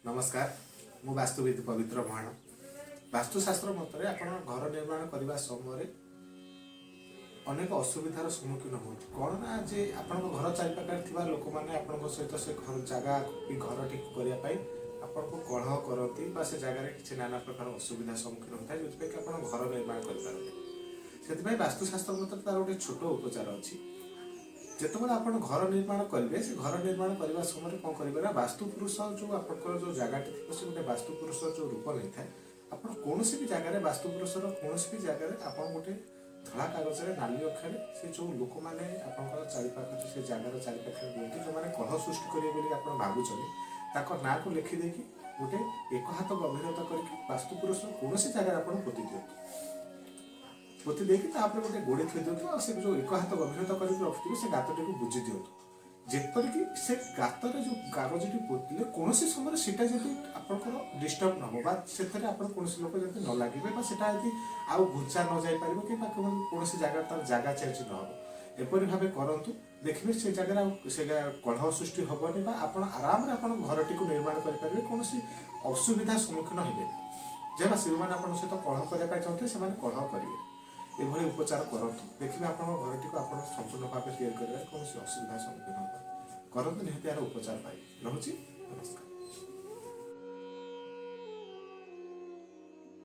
नमस्कार मु वास्तुविद पवित्र महाण वास्तुशास्त्र मत आप घर निर्माण करने समय अनेक असुविधार सम्मुखीन हो कौन ना जे आप घर चारिपाखे थी लोक मैंने सहित से घर जगह घर टी करने आपन को कलह करती से जगह किसी नाना प्रकार असुविधा सम्मुखीन होता है जो कि आप घर निर्माण करें से वास्तुशास्त्र मत तार गोटे छोट उपचार अच्छी जितेबाला आप घर निर्माण करेंगे से घर निर्माण करने समय कौन करेंगे ना वास्तुपुरुष जो आप जो जगह थी से गोटे वास्तुपुरुष जो रूप नहीं था आप कौन भी जगह वास्तुपुरुष कौन भी जगह आप गोटे धला कागज नाली अक्षर से जो लोक मैंने चारिपाख से जगार चारिपाखे रुहति जो मैंने कलह सृष्टि करेंगे आप भावुं ना को लिखिदेकि गोटे एक हाथ गभीरता करके वास्तुपुरुष कौन जगह आप पोति दिखाँ पोति देकी गोटे गोड़ी थी दिखाँ से जो एक हाथ गभीरता करके रखिए से गातटी को बुझी दिखाँ जेपरिक से गातर जो कागजटी पोतिले कौन समय से आपंकर डिस्टर्ब न हो से कौन लोक जब न लगे सेटा आउ घुचा न जापर कि कौन जगह तार जगह चेंज न हो एपरी भाव करूँ देखिए से जगह से कलह सृष्टि हेनी आप आराम घर टी निर्माण करेंगे कौन असुविधा सम्मुखीन हे जहाँ से सहित कलह करने चाहते हैं कलह करेंगे एभली उपचार करूँ देखिए आप घर टी आप संपूर्ण भाव या कौन असुविधा सम्मुखीन करते निहत यार उपचार पाई रोचे नमस्कार।